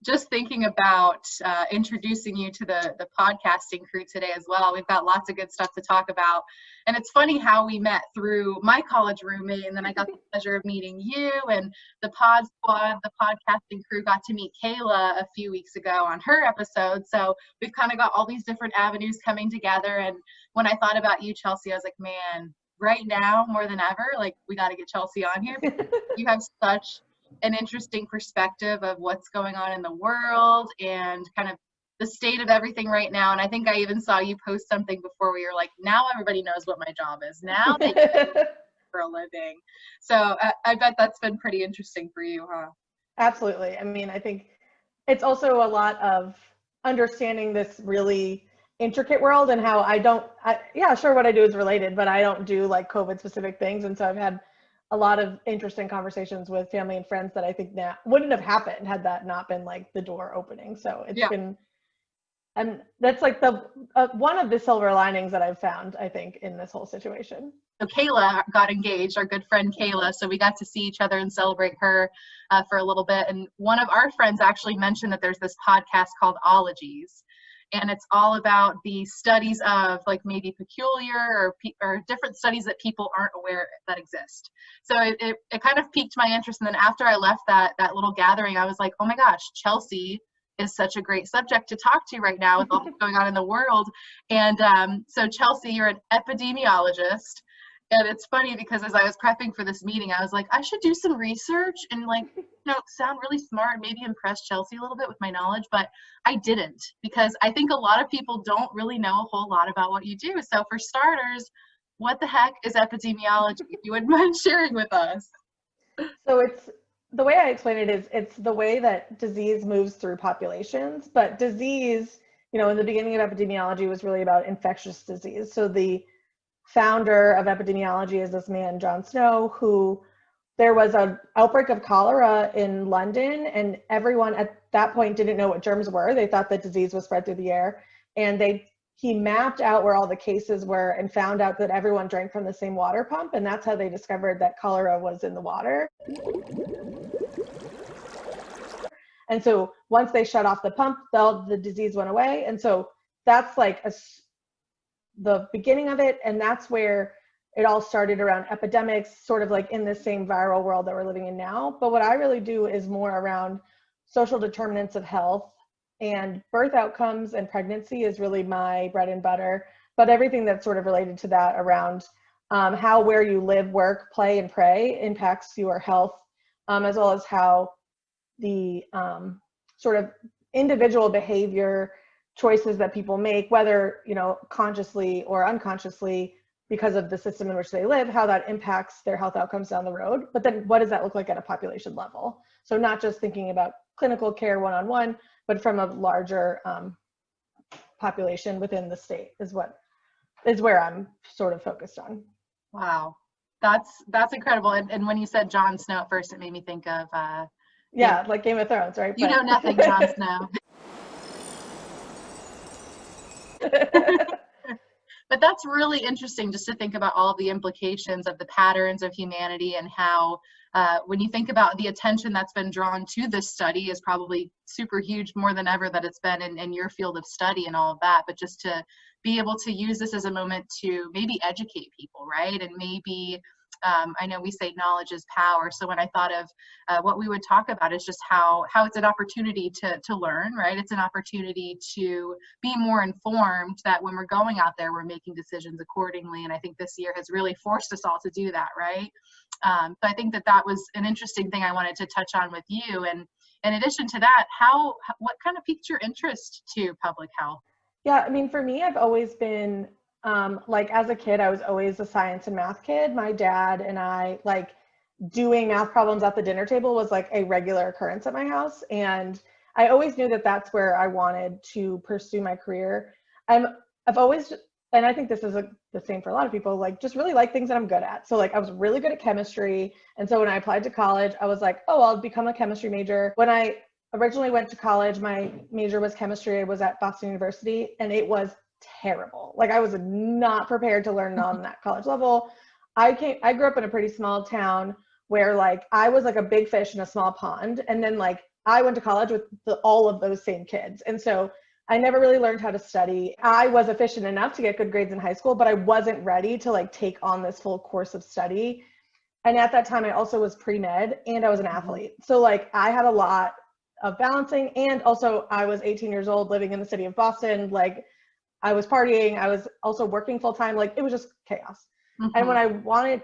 just thinking about introducing you to the podcasting crew today as well. We've got lots of good stuff to talk about. And it's funny how we met through my college roommate, and then I got the pleasure of meeting you, and the pod squad, the podcasting crew got to meet Kayla a few weeks ago on her episode. So we've kind of got all these different avenues coming together. And when I thought about you, Chelsea, I was like, man, right now more than ever, like, we got to get Chelsea on here. You have such an interesting perspective of what's going on in the world and kind of the state of everything right now. And I think I even saw you post something before where you're like, now everybody knows what my job is. Now they get it for a living. So I bet that's been pretty interesting for you, huh? Absolutely. I mean, I think it's also a lot of understanding this really intricate world and how yeah, sure, what I do is related, but I don't do like COVID specific things. And so I've had a lot of interesting conversations with family and friends that I think now wouldn't have happened had that not been like the door opening. So it's been, and that's like the one of the silver linings that I've found, I think, in this whole situation. So Kayla got engaged, our good friend Kayla. So we got to see each other and celebrate her for a little bit. And one of our friends actually mentioned that there's this podcast called Ologies. And it's all about the studies of like maybe peculiar or different studies that people aren't aware that exist. So it kind of piqued my interest. And then after I left that little gathering, I was like, oh my gosh, Chelsea is such a great subject to talk to right now with all that's going on in the world. And so Chelsea, you're an epidemiologist. And it's funny because as I was prepping for this meeting, I was like, I should do some research and like, sound really smart and maybe impress Chelsea a little bit with my knowledge, but I didn't, because I think a lot of people don't really know a whole lot about what you do. So for starters, what the heck is epidemiology? If you wouldn't mind sharing with us. So the way I explain it is it's the way that disease moves through populations, but disease, in the beginning of epidemiology was really about infectious disease. So the founder of epidemiology is this man, John Snow, who there was an outbreak of cholera in London, and everyone at that point didn't know what germs were. They thought that disease was spread through the air, and he mapped out where all the cases were and found out that everyone drank from the same water pump, and that's how they discovered that cholera was in the water. And so once they shut off the pump, the disease went away. And so that's like the beginning of it, and that's where it all started around epidemics, sort of like in the same viral world that we're living in now. But what I really do is more around social determinants of health, and birth outcomes and pregnancy is really my bread and butter. But everything that's sort of related to that around how where you live, work, play, and pray impacts your health, as well as how the sort of individual behavior choices that people make, whether consciously or unconsciously, because of the system in which they live, how that impacts their health outcomes down the road. But then what does that look like at a population level? So not just thinking about clinical care one-on-one, but from a larger population within the state is where I'm sort of focused on. Wow, that's incredible. And when you said Jon Snow at first, it made me think of like Game of Thrones, right? You know nothing, Jon Snow. But that's really interesting just to think about all of the implications of the patterns of humanity, and how when you think about the attention that's been drawn to this study is probably super huge, more than ever that it's been in your field of study and all of that. But just to be able to use this as a moment to maybe educate people, right? And maybe I know we say knowledge is power. So when I thought of what we would talk about is just how it's an opportunity to learn, right? It's an opportunity to be more informed, that when we're going out there, we're making decisions accordingly. And I think this year has really forced us all to do that, right? So I think that was an interesting thing I wanted to touch on with you. And in addition to that, what kind of piqued your interest to public health? Yeah, I mean, for me, I've always been like as a kid, I was always a science and math kid. My dad and I, like, doing math problems at the dinner table was like a regular occurrence at my house. And I always knew that that's where I wanted to pursue my career. I've always, and I think this is the same for a lot of people, like just really like things that I'm good at. So like I was really good at chemistry. And so when I applied to college, I was like, oh, I'll become a chemistry major. When I originally went to college, my major was chemistry. I was at Boston University, and it was terrible. Like I was not prepared to learn on that college level. I grew up in a pretty small town where like I was like a big fish in a small pond, and then like I went to college with all of those same kids. And so I never really learned how to study. I was efficient enough to get good grades in high school, but I wasn't ready to like take on this full course of study. And at that time, I also was pre-med and I was an athlete. So like I had a lot of balancing, and also I was 18 years old living in the city of Boston. Like I was partying, I was also working full time. Like it was just chaos. And when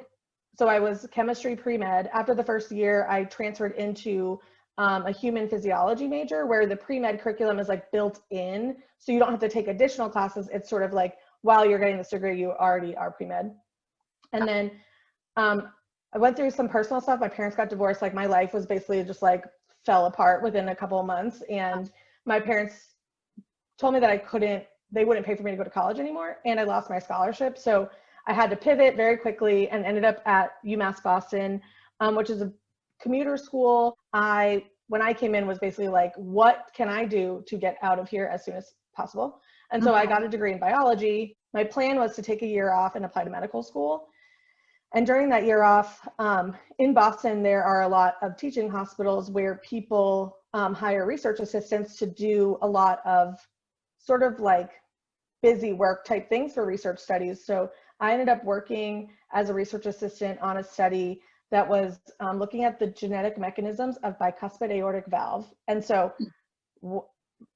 so I was chemistry pre-med. After the first year, I transferred into a human physiology major where the pre-med curriculum is like built in. So you don't have to take additional classes. It's sort of like while you're getting this degree, you already are pre-med. And then I went through some personal stuff. My parents got divorced. Like my life was basically just like fell apart within a couple of months. And my parents told me that they wouldn't pay for me to go to college anymore. And I lost my scholarship. So I had to pivot very quickly and ended up at UMass Boston, which is a commuter school. When I came in was basically like, what can I do to get out of here as soon as possible? And so I got a degree in biology. My plan was to take a year off and apply to medical school. And during that year off, in Boston, there are a lot of teaching hospitals where people hire research assistants to do a lot of sort of like busy work type things for research studies. So I ended up working as a research assistant on a study that was looking at the genetic mechanisms of bicuspid aortic valve. And so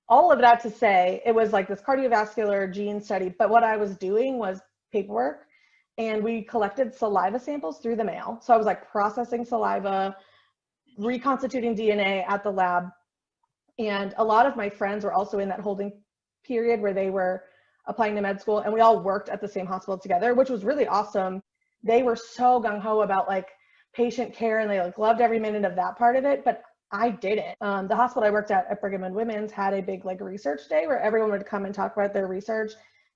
all of that to say, it was like this cardiovascular gene study, but what I was doing was paperwork. And we collected saliva samples through the mail. So I was like processing saliva, reconstituting DNA at the lab. And a lot of my friends were also in that holding period where they were applying to med school, and we all worked at the same hospital together, which was really awesome. They were so gung-ho about like patient care, and they like loved every minute of that part of it, but I didn't. The hospital I worked at Brigham and Women's had a big like research day where everyone would come and talk about their research.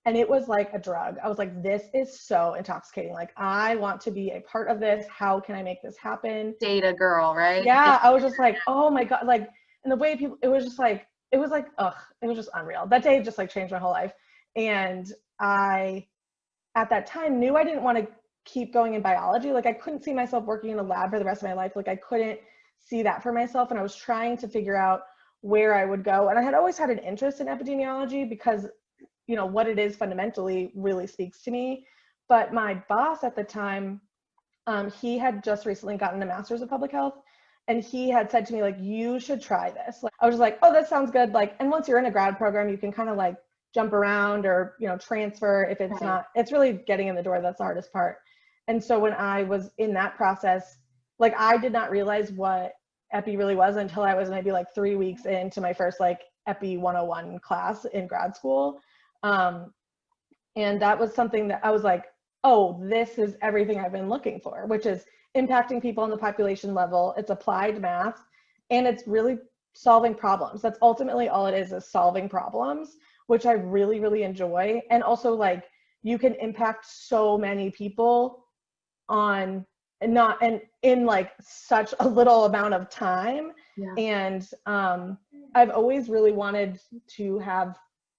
And it was like a drug. I was like, this is so intoxicating. Like, I want to be a part of this. How can I make this happen? Data girl, right? Yeah, I was just like, oh my God. Like, and the way people, it was like, ugh, it was just unreal. That day just like changed my whole life. And I, at that time, knew I didn't want to keep going in biology. Like, I couldn't see myself working in a lab for the rest of my life. Like, I couldn't see that for myself. And I was trying to figure out where I would go. And I had always had an interest in epidemiology because you know, what it is fundamentally really speaks to me. But my boss at the time, he had just recently gotten a master's of public health, and he had said to me, like, you should try this. Like, I was just like, oh, that sounds good. Like, and once you're in a grad program, you can kind of like jump around or, you know, transfer if it's not, it's really getting in the door that's the hardest part. And so when I was in that process, like, I did not realize what epi really was until I was maybe like 3 weeks into my first like epi 101 class in grad school. And that was something that I was like, oh, this is everything I've been looking for, which is impacting people on the population level. It's applied math, and it's really solving problems. That's ultimately all it is solving problems, which I really, really enjoy. And also like you can impact so many people on and in like such a little amount of time. Yeah. And I've always really wanted to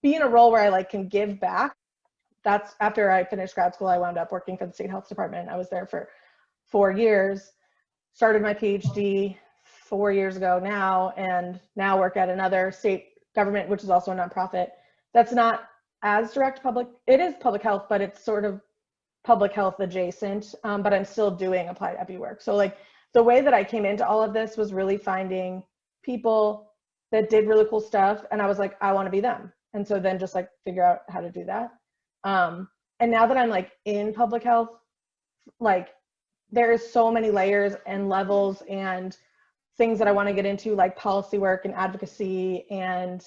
be in a role where I like can give back. That's after I finished grad school, I wound up working for the state health department. I was there for 4 years, started my PhD 4 years ago now, and now work at another state government, which is also a nonprofit. That's not as direct public, it is public health, but it's sort of public health adjacent, but I'm still doing applied epi work. So like the way that I came into all of this was really finding people that did really cool stuff. And I was like, I want to be them. And so then just like figure out how to do that. And now that I'm like in public health, like there is so many layers and levels and things that I want to get into, like policy work and advocacy, and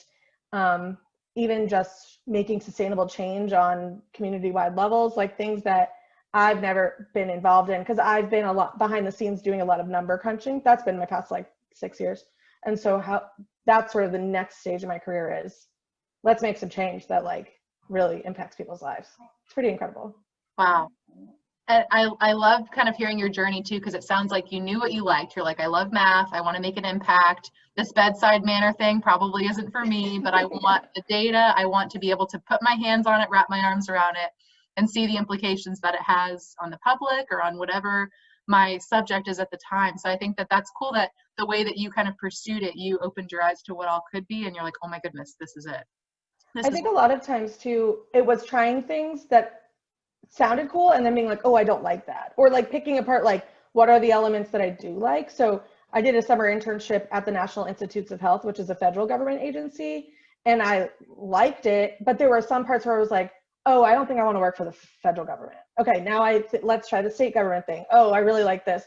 even just making sustainable change on community-wide levels, like things that I've never been involved in because I've been a lot behind the scenes doing a lot of number crunching. That's been my past like 6 years. And so that's sort of the next stage of my career is let's make some change that like really impacts people's lives. It's pretty incredible. Wow. And I love kind of hearing your journey too, because it sounds like you knew what you liked. You're like, I love math. I want to make an impact. This bedside manner thing probably isn't for me, but I want the data. I want to be able to put my hands on it, wrap my arms around it, and see the implications that it has on the public or on whatever my subject is at the time. So I think that that's cool that the way that you kind of pursued it, you opened your eyes to what all could be, and you're like, oh my goodness, this is it. I think a lot of times too, it was trying things that sounded cool and then being like, oh, I don't like that. Or like picking apart, like, what are the elements that I do like? So I did a summer internship at the National Institutes of Health, which is a federal government agency. And I liked it, but there were some parts where I was like, oh, I don't think I want to work for the federal government. Okay, now let's try the state government thing. Oh, I really like this.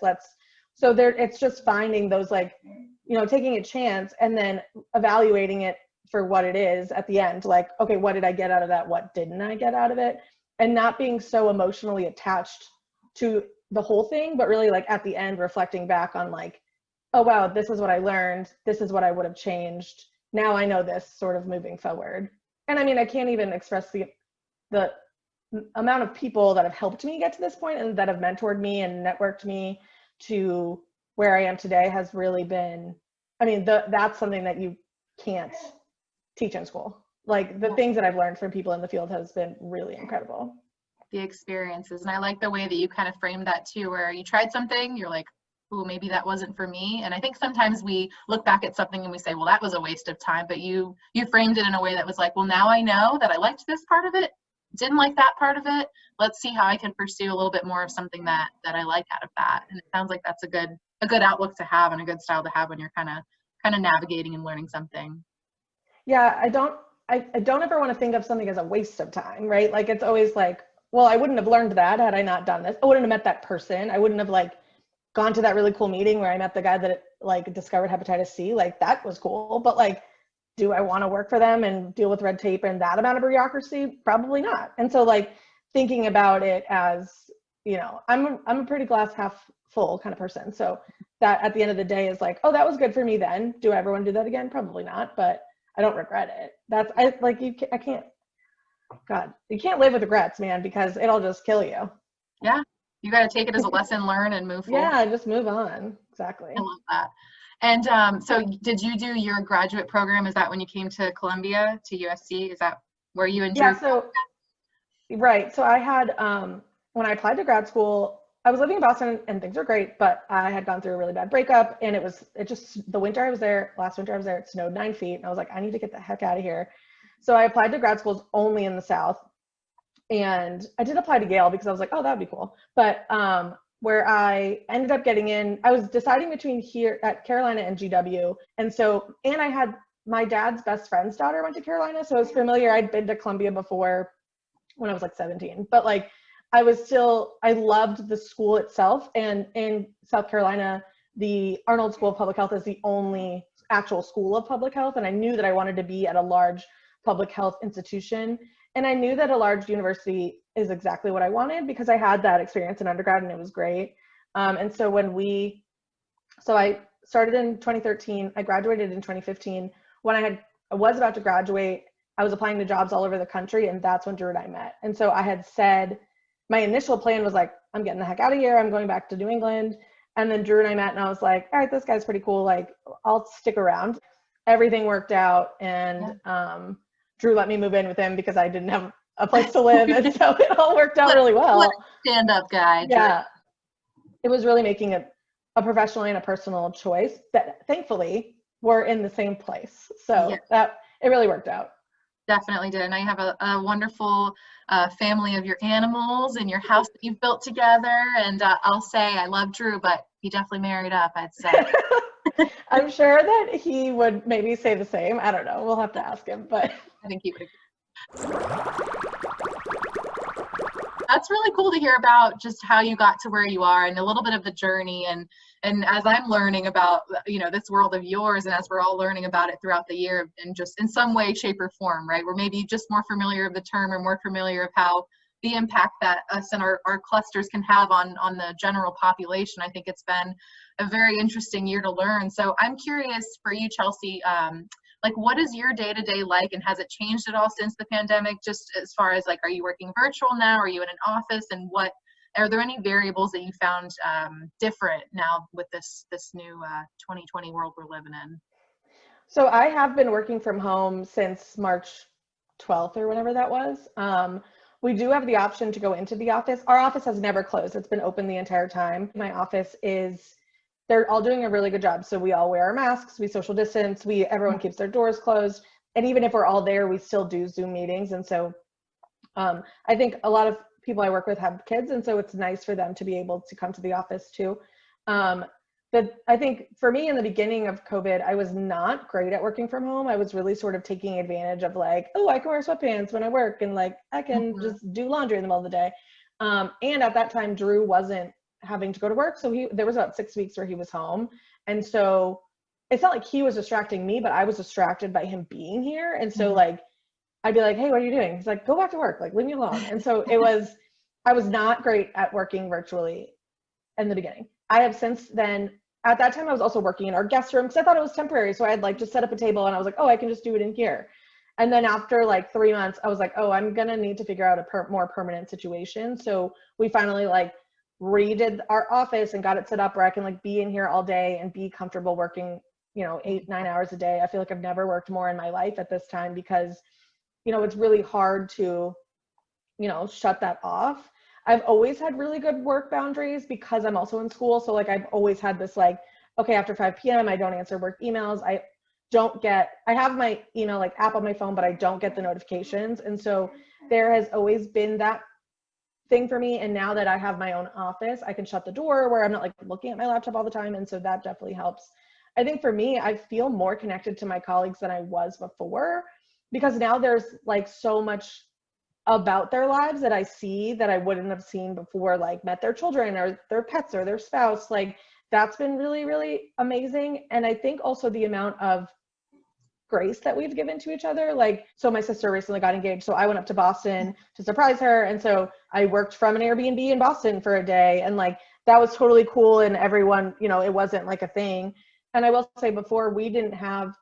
So there, it's just finding those, like, you know, taking a chance and then evaluating it for what it is at the end. Like, okay, what did I get out of that? What didn't I get out of it? And not being so emotionally attached to the whole thing, but really like at the end reflecting back on like, oh wow, this is what I learned. This is what I would have changed. Now I know this, sort of moving forward. And I mean, I can't even express the amount of people that have helped me get to this point and that have mentored me and networked me to where I am today has really been, I mean, that's something that you can't teach in school. Like the things that I've learned from people in the field has been really incredible. The experiences. And I like the way that you kind of framed that too, where you tried something, you're like, oh, maybe that wasn't for me. And I think sometimes we look back at something and we say, well, that was a waste of time. But you framed it in a way that was like, well, now I know that I liked this part of it, didn't like that part of it. Let's see how I can pursue a little bit more of something that I like out of that. And it sounds like that's a good outlook to have and a good style to have when you're kind of navigating and learning something. Yeah, I don't ever want to think of something as a waste of time, right? Like it's always like, well, I wouldn't have learned that had I not done this. I wouldn't have met that person. I wouldn't have like gone to that really cool meeting where I met the guy that like discovered hepatitis C. Like that was cool, but like, do I want to work for them and deal with red tape and that amount of bureaucracy? Probably not. And so like thinking about it as, you know, I'm a pretty glass half full kind of person. So that at the end of the day is like, oh, that was good for me then. Do I ever want to do that again? Probably not, but I don't regret it. God, you can't live with regrets, man, because it'll just kill you. Yeah. You got to take it as a lesson learned and move forward. Yeah, just move on. Exactly. I love that. And so did you do your graduate program? Is that when you came to Columbia, to USC? Is that where you enjoyed? Yeah, so, right. So I had, when I applied to grad school, I was living in Boston and things were great, but I had gone through a really bad breakup and the winter I was there, last winter I was there, it snowed 9 feet and I was like, I need to get the heck out of here. So I applied to grad schools only in the South. And I did apply to Yale because I was like, oh, that'd be cool. But where I ended up getting in, I was deciding between here at Carolina and GW. And I had my dad's best friend's daughter went to Carolina. So I was familiar. I'd been to Columbia before when I was like 17. But like, I loved the school itself. And in South Carolina, the Arnold School of Public Health is the only actual school of public health. And I knew that I wanted to be at a large public health institution. And I knew that a large university is exactly what I wanted because I had that experience in undergrad and it was great. And so I started in 2013, I graduated in 2015. When I was about to graduate, I was applying to jobs all over the country and that's when Drew and I met. And so I had said, my initial plan was like, I'm getting the heck out of here. I'm going back to New England. And then Drew and I met and I was like, all right, this guy's pretty cool. Like I'll stick around. Everything worked out. And Drew let me move in with him because I didn't have a place to live. And so it all worked out really well. Stand up guy. Drew. Yeah. It was really making a professional and a personal choice that thankfully were in the same place. So that it really worked out. Definitely did. And I have a wonderful family of your animals and your house that you've built together. And I'll say I love Drew, but he definitely married up, I'd say. I'm sure that he would maybe say the same. I don't know. We'll have to ask him, but I think he would agree. That's really cool to hear about just how you got to where you are and a little bit of the journey. And as I'm learning about, you know, this world of yours and as we're all learning about it throughout the year and just in some way, shape or form, right? We're maybe just more familiar of the term or more familiar of how the impact that us and our clusters can have on the general population. I think it's been a very interesting year to learn. So I'm curious for you, Chelsea, like what is your day-to-day like and has it changed at all since the pandemic? Just as far as like, are you working virtual now? Are you in an office? And are there any variables that you found different now with this new 2020 world we're living in? So I have been working from home since March 12th or whenever that was. We do have the option to go into the office. Our office has never closed. It's been open the entire time. My office is they're all doing a really good job. So we all wear our masks, we social distance, everyone keeps their doors closed. And even if we're all there, we still do Zoom meetings. And so I think a lot of people I work with have kids, and so it's nice for them to be able to come to the office too. But I think for me in the beginning of COVID, I was not great at working from home. I was really sort of taking advantage of like, oh, I can wear sweatpants when I work, and like I can just do laundry in the middle of the day. And at that time, Drew wasn't having to go to work. So there was about 6 weeks where he was home. And so it's not like he was distracting me, but I was distracted by him being here. And so like, I'd be like, hey, what are you doing? He's like, go back to work, like leave me alone. And so I was not great at working virtually in the beginning. I have since then, at that time I was also working in our guest room because I thought it was temporary. So I had like just set up a table and I was like, oh, I can just do it in here. And then after like 3 months, I was like, oh, I'm going to need to figure out a more permanent situation. So we finally like redid our office and got it set up where I can like be in here all day and be comfortable working, 8-9 hours a day. I feel like I've never worked more in my life at this time because, it's really hard to, shut that off. I've always had really good work boundaries because I'm also in school. So like I've always had this like, okay, after 5 p.m. I don't answer work emails. I have my email like app on my phone, but I don't get the notifications. And so there has always been that thing for me. And now that I have my own office, I can shut the door where I'm not like looking at my laptop all the time. And so that definitely helps. I think for me, I feel more connected to my colleagues than I was before because now there's like so much about their lives that I see that I wouldn't have seen before, like met their children or their pets or their spouse. Like that's been really, really amazing. And I think also the amount of grace that we've given to each other. Like, so my sister recently got engaged. So I went up to Boston to surprise her. And so I worked from an Airbnb in Boston for a day. And like, that was totally cool. And everyone, it wasn't like a thing. And I will say before we didn't have,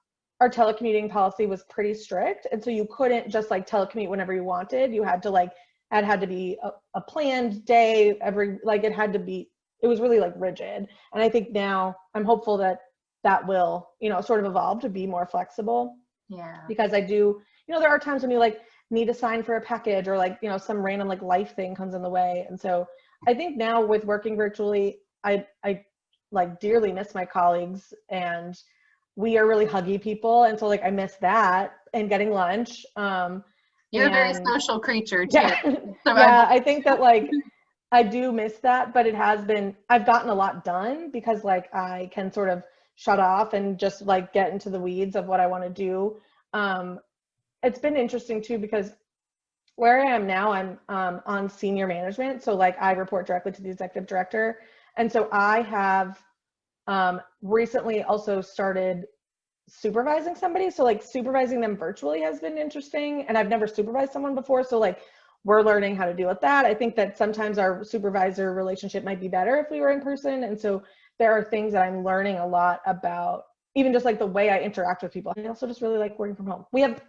our telecommuting policy was pretty strict. And so you couldn't just like telecommute whenever you wanted. You had to like, it had to be a planned day it was really like rigid. And I think now I'm hopeful that will, sort of evolve to be more flexible. Yeah. Because I do, there are times when you like need to sign for a package or like, some random like life thing comes in the way. And so I think now with working virtually, I like dearly miss my colleagues and we are really huggy people. And so like, I miss that and getting lunch. You're a very social creature too. Yeah, yeah, I think that like, I do miss that, but I've gotten a lot done because like I can sort of shut off and just like get into the weeds of what I want to do. It's been interesting too, because where I am now, I'm on senior management. So like I report directly to the executive director. And so I have recently also started supervising somebody. So like supervising them virtually has been interesting. And I've never supervised someone before. So like we're learning how to deal with that. I think that sometimes our supervisor relationship might be better if we were in person. And so there are things that I'm learning a lot about, even just like the way I interact with people. I also just really like working from home. We have,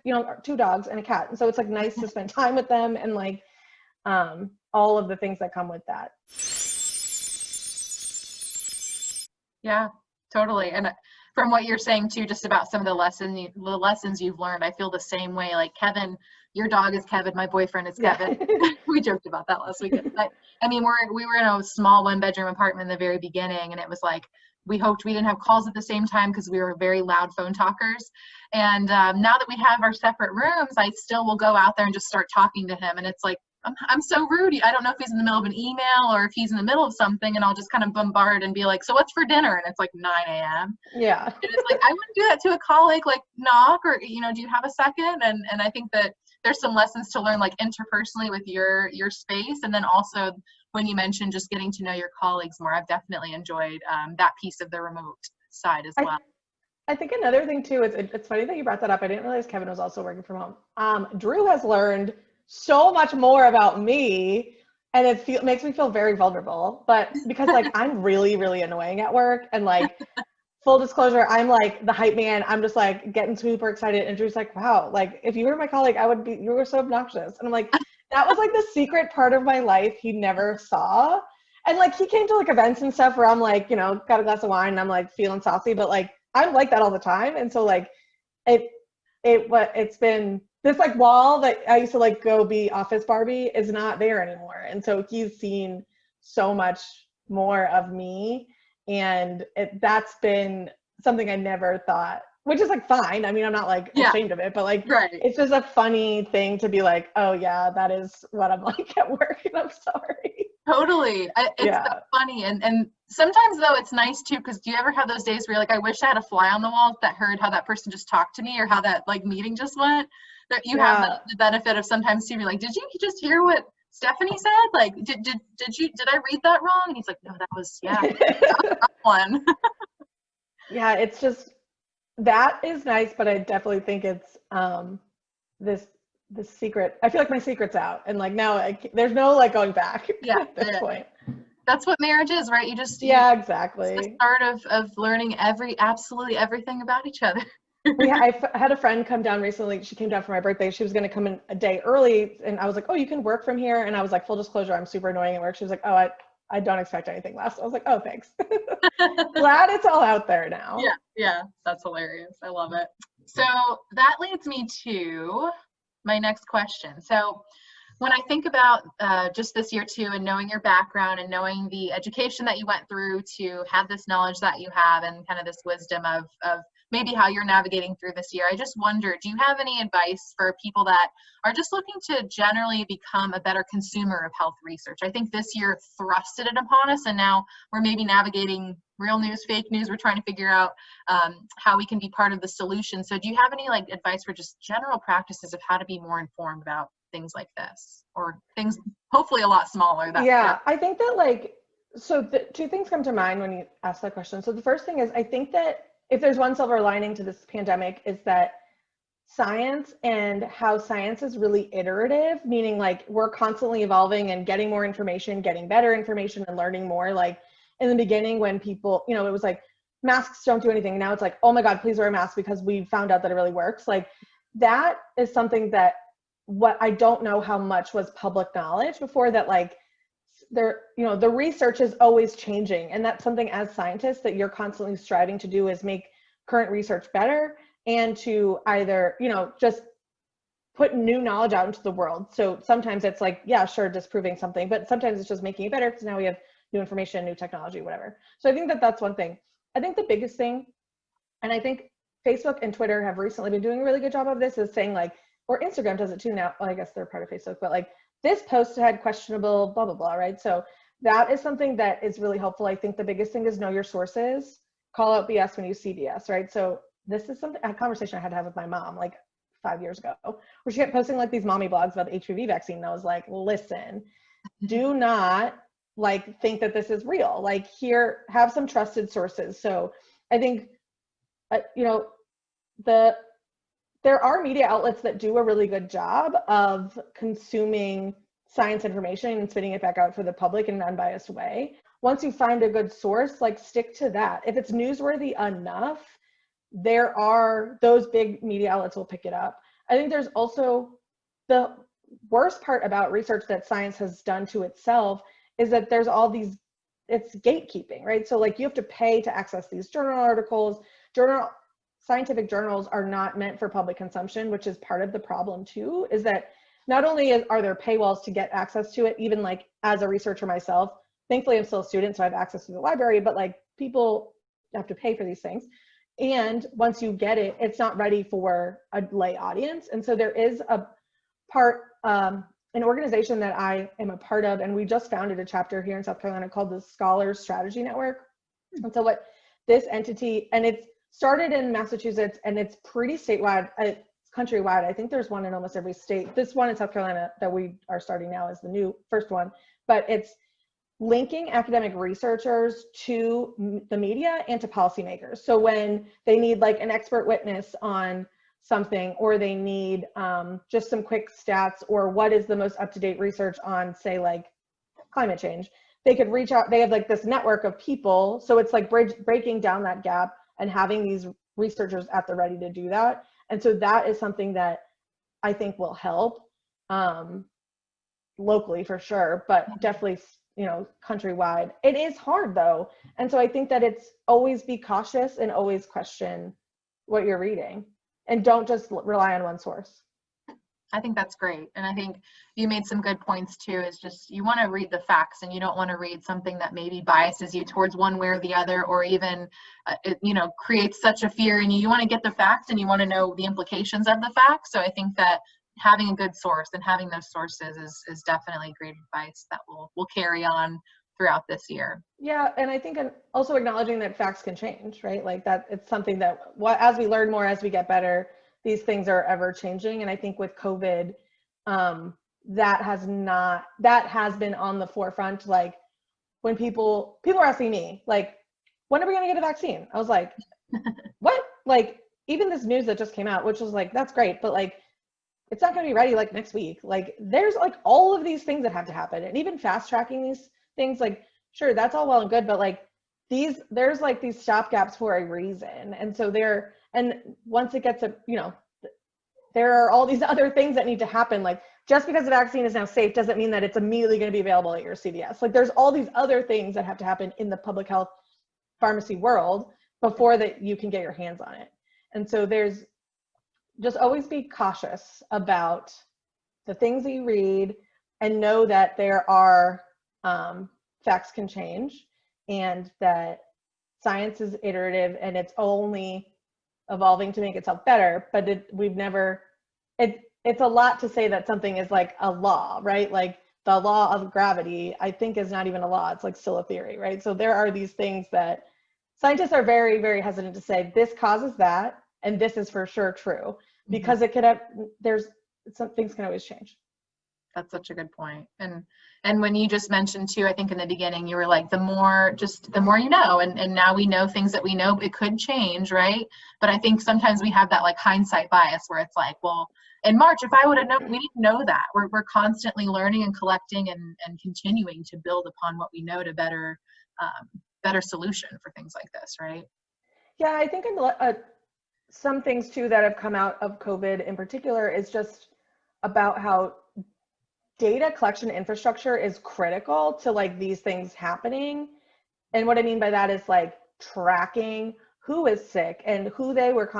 2 dogs and a cat. And so it's like nice to spend time with them and like all of the things that come with that. Yeah, totally. And from what you're saying too, just about some of the lessons you've learned, I feel the same way. Like Kevin, your dog is Kevin, my boyfriend is Kevin. Yeah. We joked about that last weekend. But I mean, we were in a small 1-bedroom apartment in the very beginning, and it was like we hoped we didn't have calls at the same time because we were very loud phone talkers. And now that we have our separate rooms, I still will go out there and just start talking to him, and it's like I'm so rude. I don't know if he's in the middle of an email or if he's in the middle of something, and I'll just kind of bombard and be like, so what's for dinner? And it's like 9 a.m. Yeah. And it's like, I wouldn't do that to a colleague, like knock or, do you have a second? And I think that there's some lessons to learn like interpersonally with your space. And then also when you mentioned just getting to know your colleagues more, I've definitely enjoyed that piece of the remote side as well. I think another thing too, it's funny that you brought that up. I didn't realize Kevin was also working from home. Drew has learned so much more about me, and it makes me feel very vulnerable, but because like I'm really, really annoying at work, and like full disclosure, I'm like the hype man. I'm just like getting super excited, and Drew's like, wow, like if you were my colleague, you were so obnoxious. And I'm like, that was like the secret part of my life he never saw. And like he came to like events and stuff where I'm like, got a glass of wine and I'm like feeling saucy, but like I'm like that all the time. And so like it's been this like wall that I used to like go be office Barbie is not there anymore. And so he's seen so much more of me. And that's been something I never thought, which is like fine. I mean, I'm not like ashamed of it, but like, right. it's just a funny thing to be like, oh yeah, that is what I'm like at work, and I'm sorry. Totally. It's so funny. And sometimes though, it's nice too, because do you ever have those days where you're like, I wish I had a fly on the wall that heard how that person just talked to me or how that like meeting just went? That you have the benefit of sometimes too, be like, did you just hear what Stephanie said? Like, did I read that wrong? And he's like, no, that was one. Yeah, it's just, that is nice, but I definitely think it's this secret. I feel like my secret's out, and like now there's no like going back at this point. That's what marriage is, right? You just exactly. It's the start of learning absolutely everything about each other. I had a friend come down recently. She came down for my birthday. She was going to come in a day early, and I was like, oh, you can work from here. And I was like, full disclosure, I'm super annoying at work. She was like, oh, I don't expect anything less. I was like, oh, thanks. Glad it's all out there now. Yeah, that's hilarious. I love it. So that leads me to my next question. So when I think about just this year too, and knowing your background and knowing the education that you went through to have this knowledge that you have and kind of this wisdom of maybe how you're navigating through this year, I just wonder, do you have any advice for people that are just looking to generally become a better consumer of health research? I think this year thrusted it upon us, and now we're maybe navigating real news, fake news. We're trying to figure out how we can be part of the solution. So do you have any like advice for just general practices of how to be more informed about things like this, or things hopefully a lot smaller? I think that like, so the two things come to mind when you ask that question. So the first thing is, I think that if there's one silver lining to this pandemic, is that science and how science is really iterative, meaning like we're constantly evolving and getting more information, getting better information, and learning more. Like in the beginning when people, it was like masks don't do anything. Now it's like, oh my God, please wear a mask because we found out that it really works. Like that is something that what I don't know how much was public knowledge before, that like there, the research is always changing. And that's something as scientists that you're constantly striving to do, is make current research better and to either, just put new knowledge out into the world. So sometimes it's like, yeah, sure, disproving something, but sometimes it's just making it better because now we have new information, new technology, whatever. So I think that that's one thing. I think the biggest thing, and I think Facebook and Twitter have recently been doing a really good job of this, is saying like, or Instagram does it too now. Well, I guess they're part of Facebook, but like this post had questionable blah, blah, blah, right? So that is something that is really helpful. I think the biggest thing is know your sources, call out BS when you see BS, right? So this is a conversation I had to have with my mom like 5 years ago, where she kept posting like these mommy blogs about the HPV vaccine. And I was like, listen, do not like think that this is real. Like here, have some trusted sources. So I think, there are media outlets that do a really good job of consuming science information and spitting it back out for the public in an unbiased way. Once you find a good source, like stick to that. If it's newsworthy enough, there are those big media outlets will pick it up. I think there's also the worst part about research that science has done to itself is that there's all these, it's gatekeeping, right? So like you have to pay to access these journal articles. Scientific journals are not meant for public consumption, which is part of the problem too, is that not only are there paywalls to get access to it, even like as a researcher myself, thankfully I'm still a student, so I have access to the library, but like people have to pay for these things. And once you get it, it's not ready for a lay audience. And so there is a part, an organization that I am a part of, and we just founded a chapter here in South Carolina called the Scholars Strategy Network. And so what this entity, and it's started in Massachusetts and it's pretty statewide, it's countrywide. I think there's one in almost every state. This one in South Carolina that we are starting now is the new first one, but it's linking academic researchers to the media and to policymakers. So when they need like an expert witness on something, or they need just some quick stats, or what is the most up-to-date research on, say, like climate change, they could reach out. They have like this network of people. So it's like breaking down that gap and having these researchers at the ready to do that. And so that is something that I think will help locally for sure, but definitely, countrywide. It is hard though. And so I think that it's always be cautious and always question what you're reading, and don't just rely on one source. I think that's great. And I think you made some good points too, is just you want to read the facts and you don't want to read something that maybe biases you towards one way or the other, or even, creates such a fear in you. You want to get the facts and you want to know the implications of the facts. So I think that having a good source and having those sources is definitely great advice that will carry on throughout this year. Yeah, and I think also acknowledging that facts can change, right? Like that it's something that as we learn more, as we get better, these things are ever changing. And I think with COVID, that has been on the forefront. Like when people are asking me, like, when are we gonna get a vaccine? I was like, what? Like, even this news that just came out, which was like, that's great, but like, it's not gonna be ready like next week. Like there's like all of these things that have to happen. And even fast tracking these things, like, sure, that's all well and good, but like there's like these stopgaps for a reason. And so and once it gets there are all these other things that need to happen. Like just because the vaccine is now safe doesn't mean that it's immediately going to be available at your CVS. Like there's all these other things that have to happen in the public health pharmacy world before that you can get your hands on it. And so there's just always be cautious about the things that you read and know that there are facts can change and that science is iterative and it's only evolving to make itself better, but it's a lot to say that something is like a law, right? Like the law of gravity, I think, is not even a law. It's like still a theory, right? So there are these things that scientists are very, very hesitant to say this causes that, and this is for sure true, because it could have, some things can always change. That's such a good point. And when you just mentioned too, I think in the beginning you were like, the more you know, and now we know things that we know, it could change, right? But I think sometimes we have that like hindsight bias where it's like, well, in March, if I would have known, we didn't know that. We're constantly learning and collecting and continuing to build upon what we know to better solution for things like this, right? Yeah, I think some things too that have come out of COVID in particular is just about how data collection infrastructure is critical to like these things happening. And what I mean by that is like tracking who is sick and who they were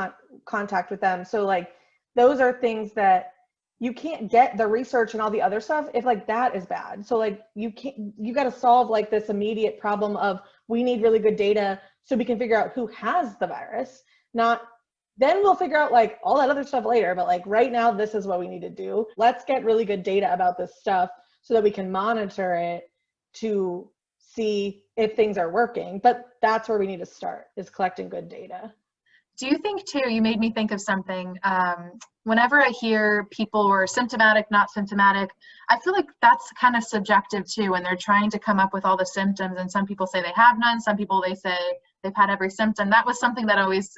contact with them. So like those are things that you can't get the research and all the other stuff if like that is bad. So like you got to solve like this immediate problem of we need really good data so we can figure out who has the virus, then we'll figure out like all that other stuff later. But like right now, this is what we need to do. Let's get really good data about this stuff so that we can monitor it to see if things are working. But that's where we need to start, is collecting good data. Do you think too, you made me think of something, whenever I hear people were symptomatic, not symptomatic, I feel like that's kind of subjective too, when they're trying to come up with all the symptoms, and some people say they have none, some people they say they've had every symptom. That was something that always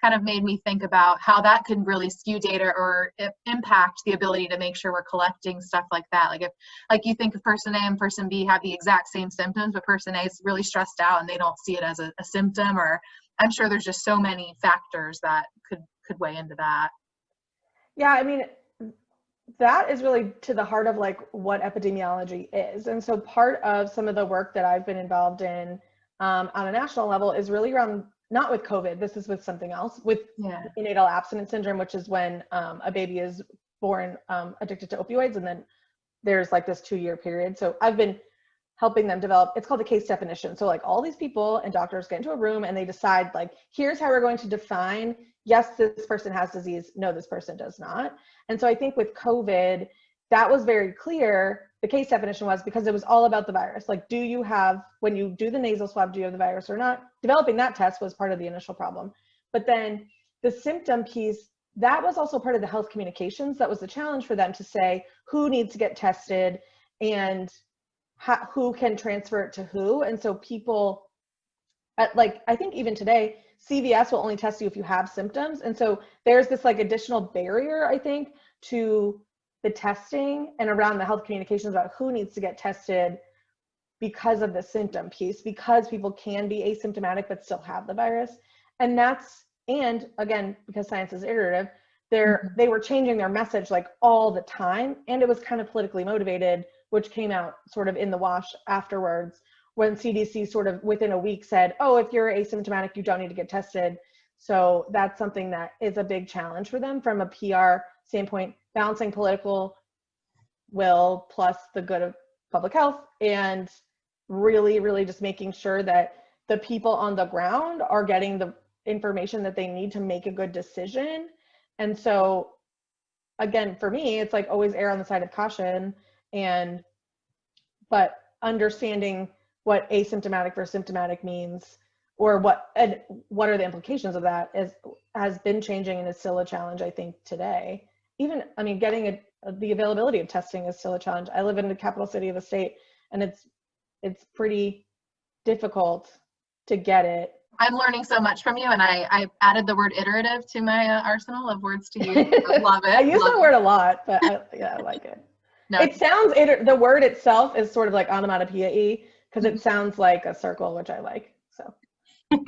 kind of made me think about how that could really skew data or impact the ability to make sure we're collecting stuff like that. Like if, like you think of person A and person B have the exact same symptoms, but person A is really stressed out and they don't see it as a symptom, or I'm sure there's just so many factors that could weigh into that. Yeah, I mean, that is really to the heart of like what epidemiology is. And so part of some of the work that I've been involved in on a national level is really around, not with COVID, this is with something else, with neonatal abstinence syndrome, which is when a baby is born addicted to opioids, and then there's like this 2-year period. So I've been helping them develop, it's called a case definition. So like all these people and doctors get into a room and they decide like, here's how we're going to define, yes, this person has disease, no, this person does not. And so I think with COVID, that was very clear. The case definition was because it was all about the virus. Like, do you have, when you do the nasal swab, do you have the virus or not? Developing that test was part of the initial problem. But then the symptom piece, that was also part of the health communications. That was the challenge for them to say who needs to get tested and who can transfer it to who. And so people, like, I think even today, CVS will only test you if you have symptoms. And so there's this like additional barrier, I think, to the testing and around the health communications about who needs to get tested because of the symptom piece, because people can be asymptomatic but still have the virus. And again, because science is iterative, they were changing their message like all the time. And it was kind of politically motivated, which came out sort of in the wash afterwards when CDC sort of within a week said, oh, if you're asymptomatic, you don't need to get tested. So that's something that is a big challenge for them from a PR standpoint. balancing political will plus the good of public health, and really, really just making sure that the people on the ground are getting the information that they need to make a good decision. And so again, for me, it's like always err on the side of caution, but understanding what asymptomatic versus symptomatic means, or what are the implications of that, has been changing and is still a challenge, I think, today. Even, I mean, getting the availability of testing is still a challenge. I live in the capital city of the state, and it's pretty difficult to get it. I'm learning so much from you, and I added the word iterative to my arsenal of words to use. I love it. I use that word a lot, but I like it. No. It sounds, the word itself is sort of like onomatopoeia-y, because it sounds like a circle, which I like. So, and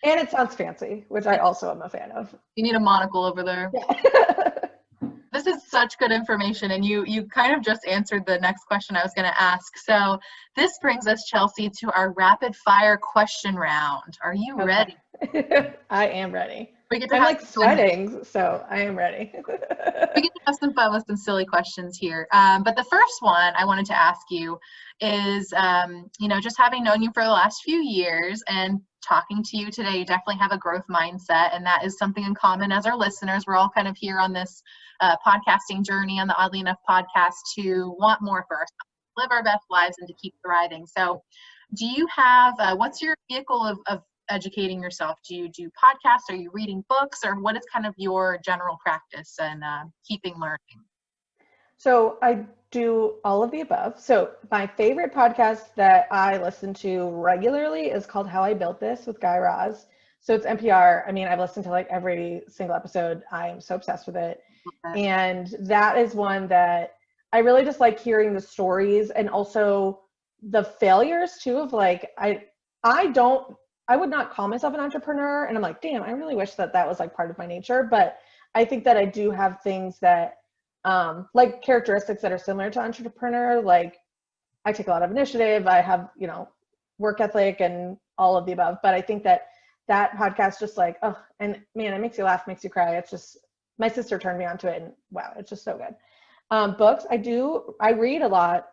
it sounds fancy, which I also am a fan of. You need a monocle over there. Yeah. This is such good information, and you kind of just answered the next question I was going to ask. So this brings us, Chelsea, to our rapid fire question round. Are you ready? I am ready. I'm like sweating, so I am ready. We get to have some fun with some silly questions here. But the first one I wanted to ask you is, just having known you for the last few years and talking to you today, you definitely have a growth mindset, and that is something in common as our listeners. We're all kind of here on this podcasting journey on the Oddly Enough podcast to want more for ourselves, live our best lives, and to keep thriving. So do you have, what's your vehicle of educating yourself? Do you do podcasts? Are you reading books? Or what is kind of your general practice and keeping learning? So I do all of the above. So my favorite podcast that I listen to regularly is called How I Built This with Guy Raz. So it's NPR. I mean, I've listened to like every single episode. I am so obsessed with it. Okay. And that is one that I really just like hearing the stories, and also the failures too, of like, I would not call myself an entrepreneur, and I'm like, damn, I really wish that was like part of my nature. But I think that I do have things that, like characteristics that are similar to entrepreneur. Like I take a lot of initiative. I have, work ethic and all of the above. But I think that podcast just like, oh, and man, it makes you laugh, makes you cry. It's just, my sister turned me onto it, and wow, it's just so good. Books, I read a lot.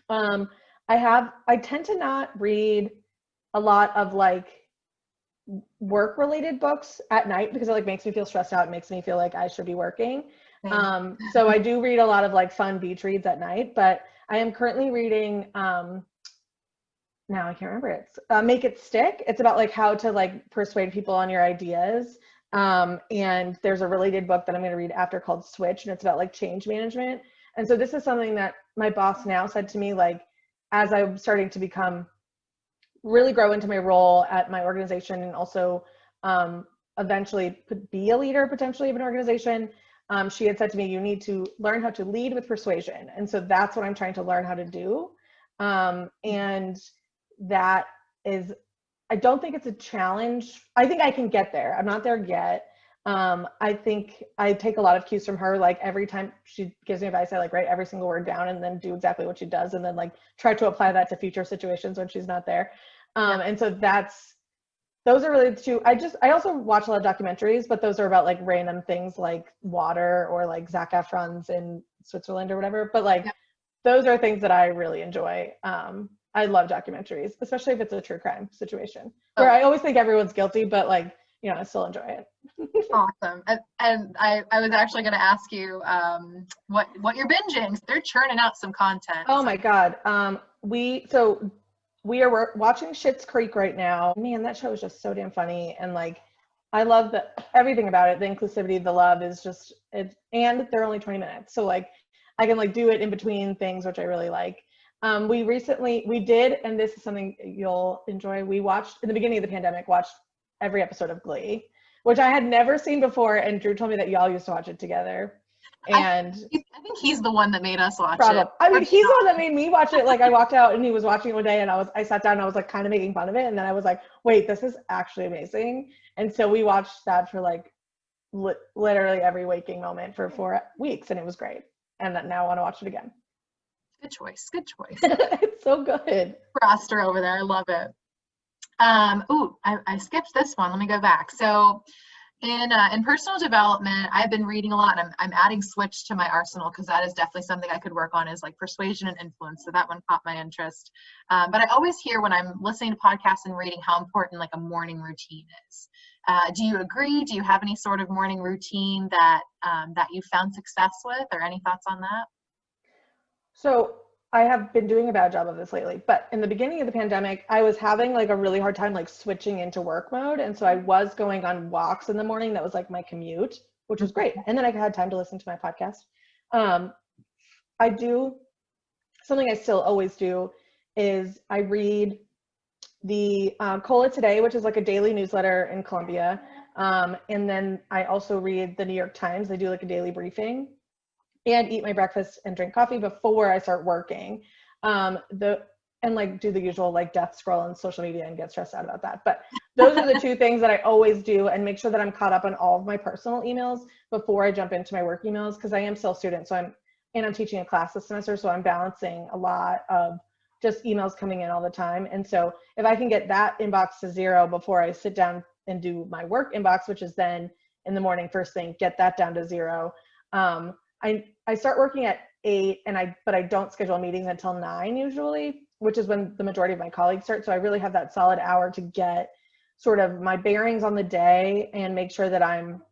I tend to not read a lot of like work related books at night, because it like makes me feel stressed out. It makes me feel like I should be working. So I do read a lot of like fun beach reads at night, but I am currently reading, now I can't remember it. Make It Stick. It's about like how to like persuade people on your ideas. And there's a related book that I'm going to read after called Switch, and it's about like change management. And so this is something that my boss now said to me, like, as I'm starting to really grow into my role at my organization, and also eventually be a leader potentially of an organization. She had said to me, you need to learn how to lead with persuasion. And so that's what I'm trying to learn how to do. And that is, I don't think it's a challenge. I think I can get there. I'm not there yet. I think I take a lot of cues from her. Like every time she gives me advice, I like write every single word down and then do exactly what she does, and then like try to apply that to future situations when she's not there. And so those are really the two. I also watch a lot of documentaries, but those are about like random things like water, or like Zac Efron's in Switzerland or whatever. But like, those are things that I really enjoy. I love documentaries, especially if it's a true crime situation, where I always think everyone's guilty, but like, I still enjoy it. Awesome. And I was actually going to ask you what you're binging. So they're churning out some content. Oh my God. We are watching Schitt's Creek right now. Man, that show is just so damn funny. And like, I love everything about it. The inclusivity, the love is just, and they're only 20 minutes. So like, I can like do it in between things, which I really like. We did, and this is something you'll enjoy. We watched, in the beginning of the pandemic, watched every episode of Glee, which I had never seen before. And Drew told me that y'all used to watch it together. And I think he's the one that made us watch it. I mean, he's the one that made me watch it. Like I walked out and he was watching it one day, and I sat down and I was like kind of making fun of it. And then I was like, wait, this is actually amazing. And so we watched that for like literally every waking moment for 4 weeks. And it was great. And now I want to watch it again. Good choice. Good choice. It's so good. Roster over there. I love it. I skipped this one. Let me go back. So In personal development, I've been reading a lot, and I'm adding switch to my arsenal because that is definitely something I could work on, is like persuasion and influence. So that one caught my interest. But I always hear when I'm listening to podcasts and reading how important like a morning routine is. Do you agree? Do you have any sort of morning routine that that you found success with, or any thoughts on that? So I have been doing a bad job of this lately, but in the beginning of the pandemic, I was having like a really hard time like switching into work mode. And so I was going on walks in the morning. That was like my commute, which was great. And then I had time to listen to my podcast. Um, I do something I still always do is I read the Cola Today, which is like a daily newsletter in Columbia. And then I also read the New York Times. They do like a daily briefing, and eat my breakfast and drink coffee before I start working. And like do the usual like death scroll on social media and get stressed out about that. But those are the two things that I always do, and make sure that I'm caught up on all of my personal emails before I jump into my work emails, because I am still a student. So I'm teaching a class this semester, so I'm balancing a lot of just emails coming in all the time. And so if I can get that inbox to zero before I sit down and do my work inbox, which is then in the morning first thing, get that down to zero. I start working at 8, but I don't schedule meetings until 9 usually, which is when the majority of my colleagues start. So I really have that solid hour to get sort of my bearings on the day and make sure that I'm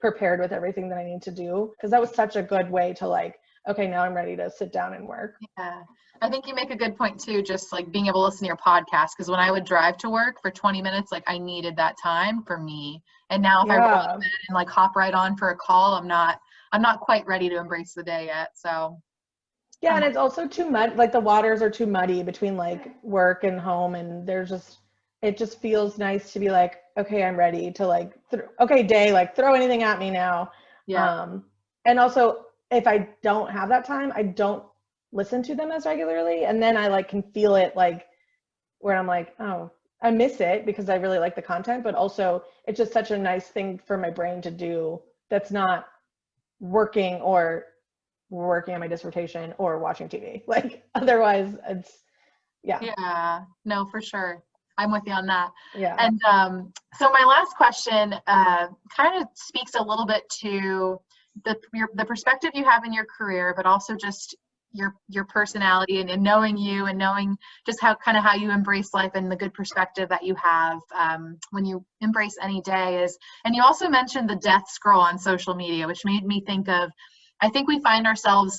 prepared with everything that I need to do. Because that was such a good way to like, okay, now I'm ready to sit down and work. Yeah. I think you make a good point too, just like being able to listen to your podcast. Because when I would drive to work for 20 minutes, like I needed that time for me. And now if I roll out of bed and like hop right on for a call, I'm not quite ready to embrace the day yet. So yeah, and it's also too mud, like the waters are too muddy between like work and home, and it just feels nice to be like, okay, I'm ready to like okay, day, like throw anything at me now. yeah. And also if I don't have that time, I don't listen to them as regularly, and then I like can feel it like where I'm like, oh, I miss it because I really like the content, but also it's just such a nice thing for my brain to do that's not working on my dissertation or watching TV. Like otherwise it's Yeah, no, for sure. I'm with you on that. yeah. And so my last question kind of speaks a little bit to the perspective you have in your career, but also just your personality and knowing you and knowing just how you embrace life and the good perspective that you have when you embrace any day is. And you also mentioned the death scroll on social media, which made me think of, I think we find ourselves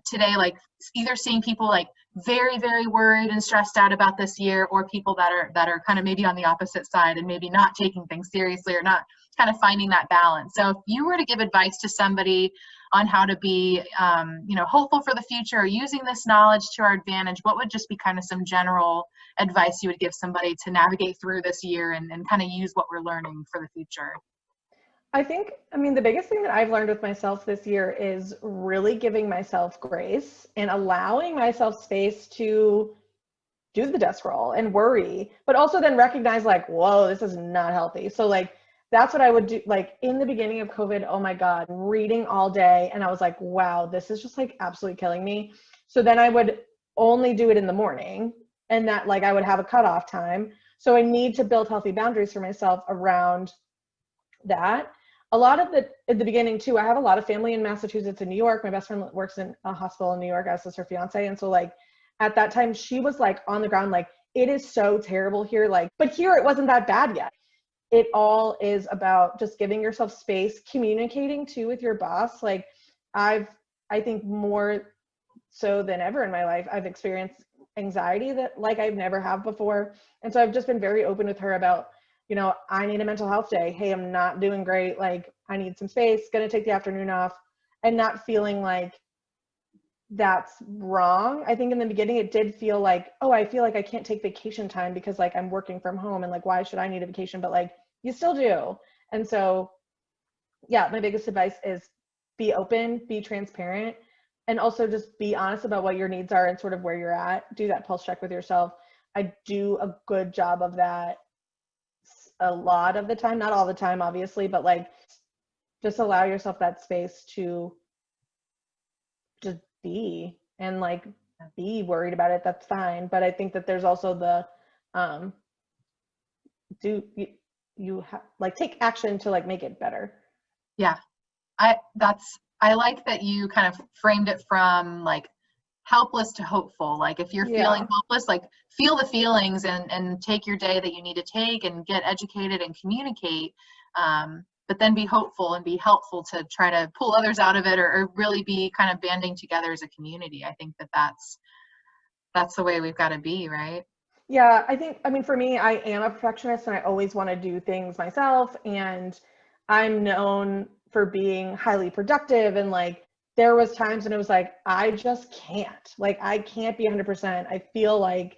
today like either seeing people like very, very worried and stressed out about this year, or people that are kind of maybe on the opposite side and maybe not taking things seriously or not kind of finding that balance. So if you were to give advice to somebody on how to be hopeful for the future or using this knowledge to our advantage, what would just be kind of some general advice you would give somebody to navigate through this year and kind of use what we're learning for the future? I mean, the biggest thing that I've learned with myself this year is really giving myself grace and allowing myself space to do the desk roll and worry, but also then recognize like, whoa, this is not healthy. So like, that's what I would do. Like in the beginning of COVID, oh my God, reading all day. And I was like, wow, this is just like absolutely killing me. So then I would only do it in the morning, and that like I would have a cutoff time. So I need to build healthy boundaries for myself around that. A lot of at the beginning too, I have a lot of family in Massachusetts and New York. My best friend works in a hospital in New York, as does her fiance. And so like at that time she was like on the ground, like, it is so terrible here. Like, but here it wasn't that bad yet. It all is about just giving yourself space, communicating too with your boss. Like I think more so than ever in my life, I've experienced anxiety that like I've never have before. And so I've just been very open with her about, I need a mental health day. Hey, I'm not doing great. Like I need some space, gonna take the afternoon off, and not feeling like that's wrong. I think in the beginning it did feel like, oh, I feel like I can't take vacation time because like I'm working from home and like, why should I need a vacation? But like you still do. And so, yeah, my biggest advice is be open, be transparent, and also just be honest about what your needs are and sort of where you're at. Do that pulse check with yourself. I do a good job of that a lot of the time, not all the time, obviously, but like just allow yourself that space to just be, and like be worried about it. That's fine. But I think that there's also the you like take action to like make it better. Yeah. I like that you kind of framed it from like helpless to hopeful. Like if you're feeling hopeless, like feel the feelings and take your day that you need to take and get educated and communicate. But then be hopeful and be helpful to try to pull others out of it, or really be kind of banding together as a community. I think that's the way we've got to be, right? Yeah, I mean, for me, I am a perfectionist and I always want to do things myself. And I'm known for being highly productive. And like, there was times when it was like, I just can't, like, I can't be 100%. I feel like,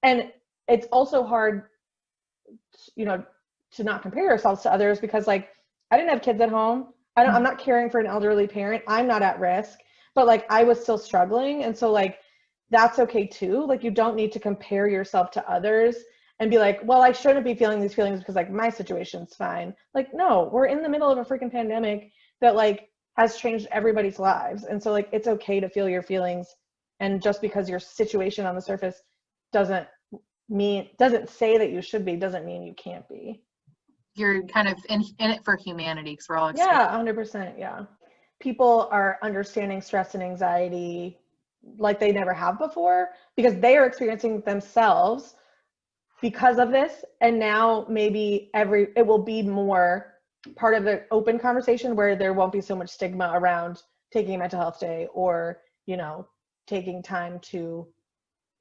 and it's also hard, you know, to not compare yourselves to others because like, I didn't have kids at home. I'm not caring for an elderly parent. I'm not at risk, but like, I was still struggling. And so like, that's okay too. Like you don't need to compare yourself to others and be like, well, I shouldn't be feeling these feelings because like my situation's fine. Like, no, we're in the middle of a freaking pandemic that like has changed everybody's lives. And so like, it's okay to feel your feelings. And just because your situation on the surface doesn't say that you should be, doesn't mean you can't be. You're kind of in it for humanity because we're all Yeah, 100%. Yeah. People are understanding stress and anxiety like they never have before because they are experiencing themselves because of this. And now maybe it will be more part of the open conversation where there won't be so much stigma around taking a mental health day or, you know, taking time to,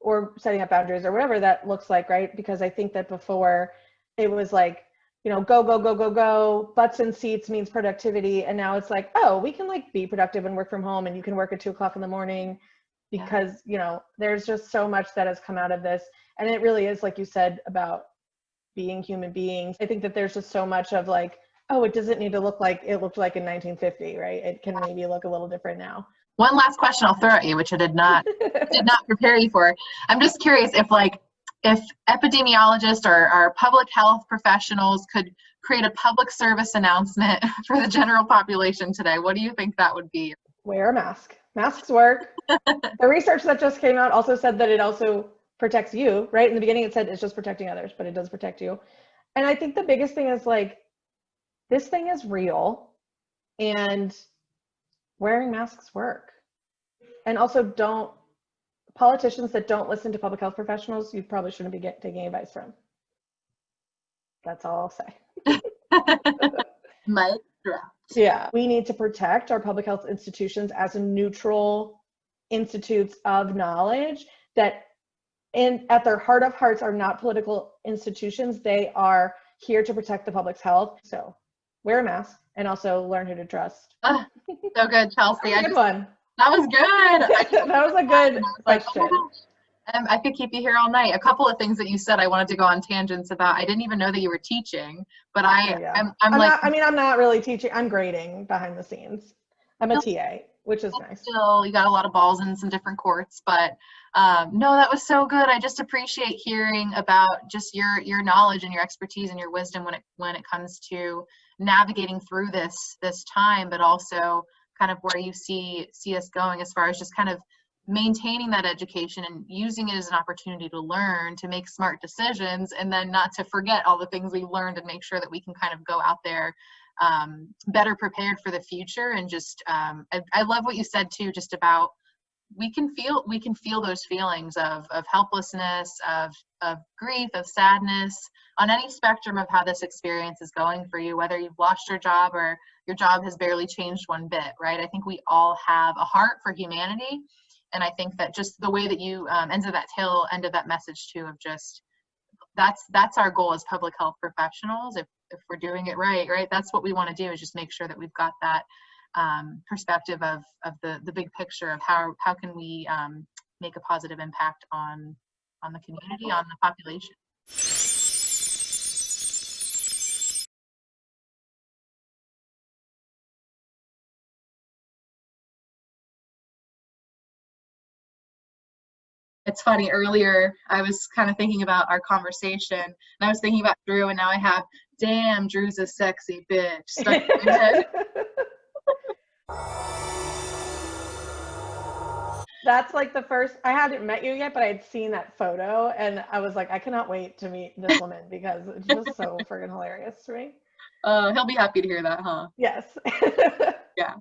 or setting up boundaries or whatever that looks like, right? Because I think that before it was like, you know, go, butts in seats means productivity. And now it's like, oh, we can like be productive and work from home and you can work at 2:00 in the morning because, you know, there's just so much that has come out of this. And it really is, like you said, about being human beings. I think that there's just so much of like, oh, it doesn't need to look like it looked like in 1950, right? It can maybe look a little different now. One last question I'll throw at you, which I did not prepare you for. I'm just curious if epidemiologists or public health professionals could create a public service announcement for the general population today, what do you think that would be? Wear a mask. Masks work. The research that just came out also said that it also protects you, right? In the beginning it said it's just protecting others, but it does protect you. And I think the biggest thing is like, this thing is real and wearing masks work. And also politicians that don't listen to public health professionals, you probably shouldn't be taking advice from. That's all I'll say. Mic drop. Yeah, we need to protect our public health institutions as a neutral institutes of knowledge that at their heart of hearts are not political institutions. They are here to protect the public's health. So wear a mask and also learn who to trust. So good, Chelsea. Good one. That was good. That was a good question. I could keep you here all night. A couple of things that you said I wanted to go on tangents about. I didn't even know that you were teaching, but I'm not really teaching. I'm grading behind the scenes. I'm a TA, which is nice. Still, you got a lot of balls in some different courts, but no, that was so good. I just appreciate hearing about just your knowledge and your expertise and your wisdom when it comes to navigating through this time, but also kind of where you see us going as far as just kind of maintaining that education and using it as an opportunity to learn, to make smart decisions, and then not to forget all the things we learned and make sure that we can kind of go out there better prepared for the future. And just I love what you said too, just about we can feel those feelings of helplessness, of grief, of sadness on any spectrum of how this experience is going for you, whether you've lost your job or your job has barely changed one bit, right? I think we all have a heart for humanity. And I think that just the way that you ended that message too, of just that's our goal as public health professionals. If we're doing it right, that's what we want to do, is just make sure that we've got that perspective of the big picture of how can we make a positive impact on the community, on the population. It's funny, earlier I was kind of thinking about our conversation and I was thinking about Drew, and now I have, damn, Drew's a sexy bitch stuck in my head. That's like the first, I hadn't met you yet, but I had seen that photo and I was like, I cannot wait to meet this woman because it's just so friggin' hilarious to me. He'll be happy to hear that, huh? Yes. Yeah.